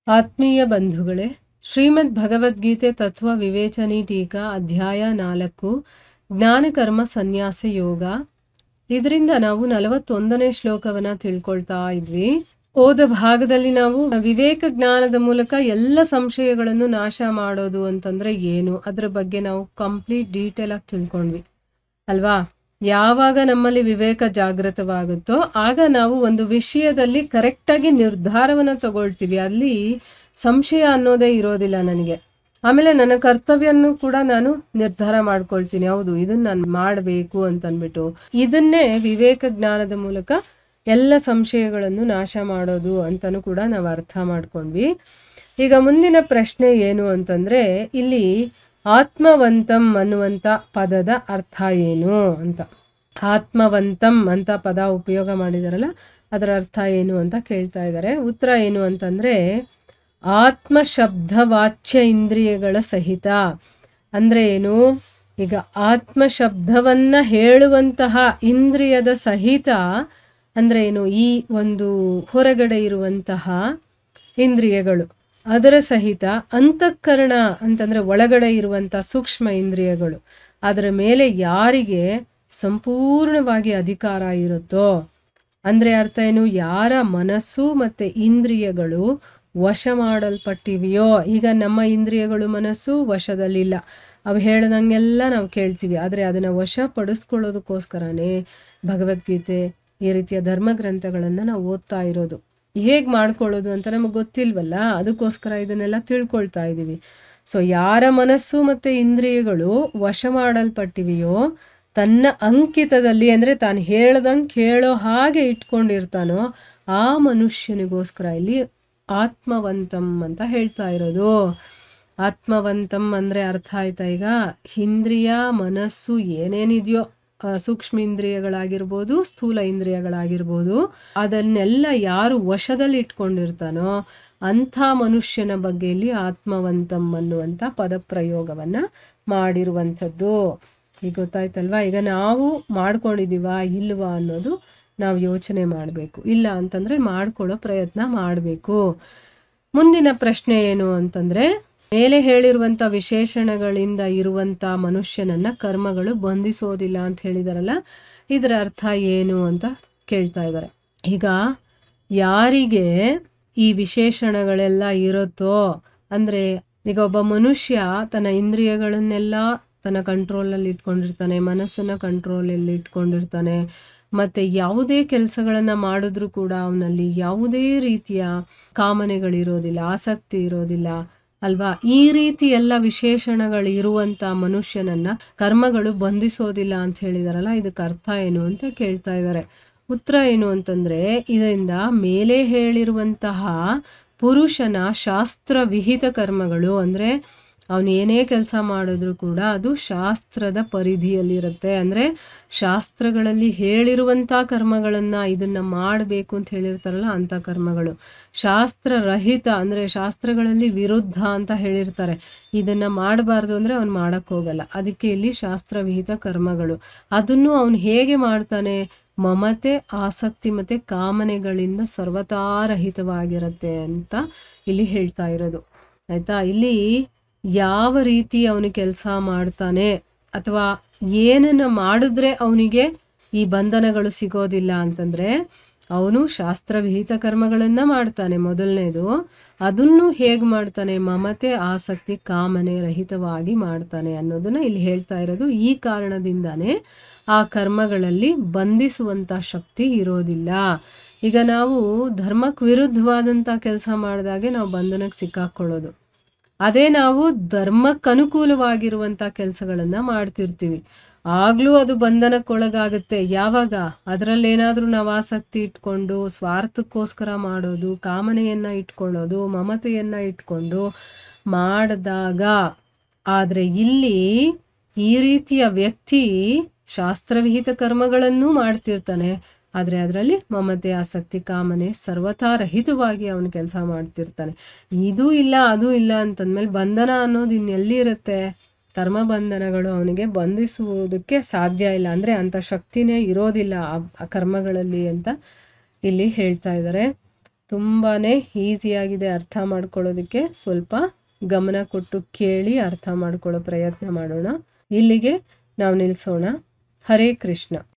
ಆತ್ಮೀಯ ಬಂಧುಗಳೇ, ಶ್ರೀಮದ್ ಭಗವದ್ಗೀತೆ ತತ್ವ ವಿವೇಚನಿ ಟೀಕಾ ಅಧ್ಯಾಯ 4 ಜ್ಞಾನಕರ್ಮ ಸನ್ಯಾಸ ಯೋಗ. ಇದರಿಂದ ನಾವು 41ನೇ ಶ್ಲೋಕವನ್ನ ತಿಳ್ಕೊಳ್ತಾ ಇದ್ವಿ. ಓದ ಭಾಗದಲ್ಲಿ ನಾವು ವಿವೇಕ ಜ್ಞಾನದ ಮೂಲಕ ಎಲ್ಲ ಸಂಶಯಗಳನ್ನು ನಾಶ ಮಾಡೋದು ಅಂತಂದ್ರೆ ಏನು, ಅದರ ಬಗ್ಗೆ ನಾವು ಕಂಪ್ಲೀಟ್ ಡೀಟೇಲ್ ಆಗಿ ತಿಳ್ಕೊಂಡ್ವಿ ಅಲ್ವಾ. ಯಾವಾಗ ನಮ್ಮಲ್ಲಿ ವಿವೇಕ ಜಾಗೃತವಾಗುತ್ತೋ ಆಗ ನಾವು ಒಂದು ವಿಷಯದಲ್ಲಿ ಕರೆಕ್ಟಾಗಿ ನಿರ್ಧಾರವನ್ನು ತಗೊಳ್ತೀವಿ. ಅಲ್ಲಿ ಸಂಶಯ ಅನ್ನೋದೇ ಇರೋದಿಲ್ಲ ನನಗೆ. ಆಮೇಲೆ ನನ್ನ ಕರ್ತವ್ಯನ್ನು ಕೂಡ ನಾನು ನಿರ್ಧಾರ ಮಾಡ್ಕೊಳ್ತೀನಿ, ಹೌದು ಇದನ್ನ ನಾನು ಮಾಡಬೇಕು ಅಂತನ್ಬಿಟ್ಟು. ಇದನ್ನೇ ವಿವೇಕ ಜ್ಞಾನದ ಮೂಲಕ ಎಲ್ಲ ಸಂಶಯಗಳನ್ನು ನಾಶ ಮಾಡೋದು ಅಂತಲೂ ಕೂಡ ನಾವು ಅರ್ಥ ಮಾಡ್ಕೊಂಡ್ವಿ. ಈಗ ಮುಂದಿನ ಪ್ರಶ್ನೆ ಏನು ಅಂತಂದ್ರೆ, ಇಲ್ಲಿ ಆತ್ಮವಂತಂ ಅನ್ನುವಂಥ ಪದದ ಅರ್ಥ ಏನು ಅಂತ. ಆತ್ಮವಂತಂ ಅಂತ ಪದ ಉಪಯೋಗ ಮಾಡಿದಾರಲ್ಲ, ಅದರ ಅರ್ಥ ಏನು ಅಂತ ಕೇಳ್ತಾ ಇದ್ದಾರೆ. ಉತ್ತರ ಏನು ಅಂತಂದ್ರೆ, ಆತ್ಮ ಶಬ್ದವಾಚ್ಯ ಇಂದ್ರಿಯಗಳ ಸಹಿತ ಅಂದ್ರೆ ಏನು. ಈಗ ಆತ್ಮ ಶಬ್ದವನ್ನ ಹೇಳುವಂತಹ ಇಂದ್ರಿಯದ ಸಹಿತ ಅಂದ್ರೆ ಏನು, ಈ ಒಂದು ಹೊರಗಡೆ ಇರುವಂತಹ ಇಂದ್ರಿಯಗಳು ಅದರ ಸಹಿತ ಅಂತಃಕರಣ ಅಂತಂದ್ರೆ ಒಳಗಡೆ ಇರುವಂಥ ಸೂಕ್ಷ್ಮ ಇಂದ್ರಿಯಗಳು, ಅದರ ಮೇಲೆ ಯಾರಿಗೆ ಸಂಪೂರ್ಣವಾಗಿ ಅಧಿಕಾರ ಇರುತ್ತೋ ಅಂದ್ರೆ ಅರ್ಥ ಏನು, ಯಾರ ಮನಸ್ಸು ಮತ್ತೆ ಇಂದ್ರಿಯಗಳು ವಶ ಮಾಡಲ್ಪಟ್ಟಿವೆಯೋ. ಈಗ ನಮ್ಮ ಇಂದ್ರಿಯಗಳು ಮನಸ್ಸು ವಶದಲ್ಲಿಲ್ಲ, ಅವು ಹೇಳ್ದಂಗೆಲ್ಲ ನಾವು ಕೇಳ್ತೀವಿ. ಆದರೆ ಅದನ್ನು ವಶಪಡಿಸ್ಕೊಳ್ಳೋದಕ್ಕೋಸ್ಕರನೇ ಭಗವದ್ಗೀತೆ ಈ ರೀತಿಯ ಧರ್ಮಗ್ರಂಥಗಳನ್ನು ನಾವು ಓದ್ತಾ ಇರೋದು. ಹೇಗೆ ಮಾಡ್ಕೊಳ್ಳೋದು ಅಂತ ನಮಗೆ ಗೊತ್ತಿಲ್ವಲ್ಲ, ಅದಕ್ಕೋಸ್ಕರ ಇದನ್ನೆಲ್ಲ ತಿಳ್ಕೊಳ್ತಾ ಇದ್ದೀವಿ. ಸೊ ಯಾರ ಮನಸ್ಸು ಮತ್ತು ಇಂದ್ರಿಯಗಳು ವಶ ಮಾಡಲ್ಪಟ್ಟಿವೆಯೋ, ತನ್ನ ಅಂಕಿತದಲ್ಲಿ ಅಂದರೆ ತಾನು ಹೇಳ್ದಂಗೆ ಕೇಳೋ ಹಾಗೆ ಇಟ್ಕೊಂಡಿರ್ತಾನೋ ಆ ಮನುಷ್ಯನಿಗೋಸ್ಕರ ಇಲ್ಲಿ ಆತ್ಮವಂತಂ ಅಂತ ಹೇಳ್ತಾ ಇರೋದು. ಆತ್ಮವಂತಂ ಅಂದರೆ ಅರ್ಥ ಆಯ್ತಾ. ಈಗ ಇಂದ್ರಿಯ ಮನಸ್ಸು ಏನೇನಿದೆಯೋ, ಸೂಕ್ಷ್ಮ ಇಂದ್ರಿಯಗಳಾಗಿರ್ಬೋದು ಸ್ಥೂಲ ಇಂದ್ರಿಯಗಳಾಗಿರ್ಬೋದು, ಅದನ್ನೆಲ್ಲ ಯಾರು ವಶದಲ್ಲಿ ಇಟ್ಕೊಂಡಿರ್ತಾನೋ ಅಂಥ ಮನುಷ್ಯನ ಬಗ್ಗೆ ಇಲ್ಲಿ ಆತ್ಮವಂತಂ ಅನ್ನುವಂಥ ಪದಪ್ರಯೋಗವನ್ನು ಮಾಡಿರುವಂಥದ್ದು. ಈಗ ಗೊತ್ತಾಯ್ತಲ್ವಾ. ಈಗ ನಾವು ಮಾಡ್ಕೊಂಡಿದ್ದೀವಾ ಇಲ್ವಾ ಅನ್ನೋದು ನಾವು ಯೋಚನೆ ಮಾಡಬೇಕು. ಇಲ್ಲ ಅಂತಂದರೆ ಮಾಡ್ಕೊಳ್ಳೋ ಪ್ರಯತ್ನ ಮಾಡಬೇಕು. ಮುಂದಿನ ಪ್ರಶ್ನೆ ಏನು ಅಂತಂದರೆ, ಮೇಲೆ ಹೇಳಿರುವಂಥ ವಿಶೇಷಣಗಳಿಂದ ಇರುವಂಥ ಮನುಷ್ಯನನ್ನು ಕರ್ಮಗಳು ಬಂಧಿಸೋದಿಲ್ಲ ಅಂತ ಹೇಳಿದಾರಲ್ಲ, ಇದರ ಅರ್ಥ ಏನು ಅಂತ ಕೇಳ್ತಾ ಇದ್ದಾರೆ. ಈಗ ಯಾರಿಗೆ ಈ ವಿಶೇಷಣಗಳೆಲ್ಲ ಇರುತ್ತೋ ಅಂದರೆ, ಈಗ ಒಬ್ಬ ಮನುಷ್ಯ ತನ್ನ ಇಂದ್ರಿಯಗಳನ್ನೆಲ್ಲ ತನ್ನ ಕಂಟ್ರೋಲಲ್ಲಿ ಇಟ್ಕೊಂಡಿರ್ತಾನೆ, ಮನಸ್ಸನ್ನು ಕಂಟ್ರೋಲಲ್ಲಿ ಇಟ್ಕೊಂಡಿರ್ತಾನೆ, ಮತ್ತು ಯಾವುದೇ ಕೆಲಸಗಳನ್ನು ಮಾಡಿದ್ರೂ ಕೂಡ ಅವನಲ್ಲಿ ಯಾವುದೇ ರೀತಿಯ ಕಾಮನೆಗಳಿರೋದಿಲ್ಲ, ಆಸಕ್ತಿ ಇರೋದಿಲ್ಲ ಅಲ್ವಾ. ಈ ರೀತಿ ಎಲ್ಲ ವಿಶೇಷಣಗಳು ಇರುವಂಥ ಮನುಷ್ಯನನ್ನು ಕರ್ಮಗಳು ಬಂಧಿಸೋದಿಲ್ಲ ಅಂತ ಹೇಳಿದಾರಲ್ಲ, ಇದಕ್ಕೆ ಅರ್ಥ ಏನು ಅಂತ ಕೇಳ್ತಾ ಇದ್ದಾರೆ. ಉತ್ತರ ಏನು ಅಂತಂದರೆ, ಇದರಿಂದ ಮೇಲೆ ಹೇಳಿರುವಂತಹ ಪುರುಷನ ಶಾಸ್ತ್ರ ವಿಹಿತ ಕರ್ಮಗಳು ಅಂದರೆ ಅವನು ಏನೇ ಕೆಲಸ ಮಾಡಿದ್ರೂ ಕೂಡ ಅದು ಶಾಸ್ತ್ರದ ಪರಿಧಿಯಲ್ಲಿರುತ್ತೆ. ಅಂದರೆ ಶಾಸ್ತ್ರಗಳಲ್ಲಿ ಹೇಳಿರುವಂಥ ಕರ್ಮಗಳನ್ನು ಇದನ್ನು ಮಾಡಬೇಕು ಅಂತ ಹೇಳಿರ್ತಾರಲ್ಲ ಅಂಥ ಕರ್ಮಗಳು. ಶಾಸ್ತ್ರರಹಿತ ಅಂದರೆ ಶಾಸ್ತ್ರಗಳಲ್ಲಿ ವಿರುದ್ಧ ಅಂತ ಹೇಳಿರ್ತಾರೆ, ಇದನ್ನು ಮಾಡಬಾರ್ದು ಅಂದರೆ ಅವನು ಮಾಡೋಕ್ಕೆ ಹೋಗಲ್ಲ. ಅದಕ್ಕೆ ಇಲ್ಲಿ ಶಾಸ್ತ್ರವಿಹಿತ ಕರ್ಮಗಳು. ಅದನ್ನು ಅವನು ಹೇಗೆ ಮಾಡ್ತಾನೆ, ಮಮತೆ ಆಸಕ್ತಿ ಮತ್ತು ಕಾಮನೆಗಳಿಂದ ಸರ್ವತಾ ರಹಿತವಾಗಿರುತ್ತೆ ಅಂತ ಇಲ್ಲಿ ಹೇಳ್ತಾ ಇರೋದು ಆಯಿತಾ. ಇಲ್ಲಿ ಯಾವ ರೀತಿ ಅವನು ಕೆಲಸ ಮಾಡ್ತಾನೆ ಅಥವಾ ಏನನ್ನು ಮಾಡಿದ್ರೆ ಅವನಿಗೆ ಈ ಬಂಧನಗಳು ಸಿಗೋದಿಲ್ಲ ಅಂತಂದರೆ, ಅವನು ಶಾಸ್ತ್ರವಿಹಿತ ಕರ್ಮಗಳನ್ನು ಮಾಡ್ತಾನೆ ಮೊದಲನೇದು. ಅದನ್ನು ಹೇಗೆ ಮಾಡ್ತಾನೆ, ಮಮತೆ ಆಸಕ್ತಿ ಕಾಮನೆ ರಹಿತವಾಗಿ ಮಾಡ್ತಾನೆ ಅನ್ನೋದನ್ನು ಇಲ್ಲಿ ಹೇಳ್ತಾ ಇರೋದು. ಈ ಕಾರಣದಿಂದಾನೇ ಆ ಕರ್ಮಗಳಲ್ಲಿ ಬಂಧಿಸುವಂಥ ಶಕ್ತಿ ಇರೋದಿಲ್ಲ. ಈಗ ನಾವು ಧರ್ಮಕ್ಕೆ ವಿರುದ್ಧವಾದಂಥ ಕೆಲಸ ಮಾಡಿದಾಗೆ ನಾವು ಬಂಧನಕ್ಕೆ ಸಿಕ್ಕಾಕ್ಕೊಳ್ಳೋದು. ಅದೇ ನಾವು ಧರ್ಮಕ್ಕೆ ಅನುಕೂಲವಾಗಿರುವಂಥ ಕೆಲಸಗಳನ್ನು ಮಾಡ್ತಿರ್ತೀವಿ, ಆಗಲೂ ಅದು ಬಂಧನಕ್ಕೊಳಗಾಗುತ್ತೆ. ಯಾವಾಗ ಅದರಲ್ಲೇನಾದರೂ ನಾವು ಆಸಕ್ತಿ ಇಟ್ಕೊಂಡು ಸ್ವಾರ್ಥಕ್ಕೋಸ್ಕರ ಮಾಡೋದು, ಕಾಮನೆಯನ್ನು ಇಟ್ಕೊಳ್ಳೋದು, ಮಮತೆಯನ್ನು ಇಟ್ಕೊಂಡು ಮಾಡಿದಾಗ. ಆದರೆ ಇಲ್ಲಿ ಈ ರೀತಿಯ ವ್ಯಕ್ತಿ ಶಾಸ್ತ್ರವಿಹಿತ ಕರ್ಮಗಳನ್ನು ಮಾಡ್ತಿರ್ತಾನೆ, ಆದರೆ ಅದರಲ್ಲಿ ಮಮತೆ ಆಸಕ್ತಿ ಕಾಮನೆ ಸರ್ವತಾ ರಹಿತವಾಗಿ ಅವನು ಕೆಲಸ ಮಾಡ್ತಿರ್ತಾನೆ. ಇದೂ ಇಲ್ಲ ಅದೂ ಇಲ್ಲ ಅಂತಂದ್ಮೇಲೆ ಬಂಧನ ಅನ್ನೋದು ಇನ್ನೆಲ್ಲಿರುತ್ತೆ. ಕರ್ಮ ಬಂಧನಗಳು ಅವನಿಗೆ ಬಂಧಿಸುವುದಕ್ಕೆ ಸಾಧ್ಯ ಇಲ್ಲ, ಅಂದರೆ ಅಂಥ ಶಕ್ತಿನೇ ಇರೋದಿಲ್ಲ ಆ ಕರ್ಮಗಳಲ್ಲಿ ಅಂತ ಇಲ್ಲಿ ಹೇಳ್ತಾ ಇದ್ದಾರೆ. ತುಂಬಾ ಈಸಿಯಾಗಿದೆ ಅರ್ಥ ಮಾಡ್ಕೊಳ್ಳೋದಕ್ಕೆ. ಸ್ವಲ್ಪ ಗಮನ ಕೊಟ್ಟು ಕೇಳಿ ಅರ್ಥ ಮಾಡ್ಕೊಳ್ಳೋ ಪ್ರಯತ್ನ ಮಾಡೋಣ. ಇಲ್ಲಿಗೆ ನಾವು ನಿಲ್ಲಿಸೋಣ. ಹರೇ ಕೃಷ್ಣ.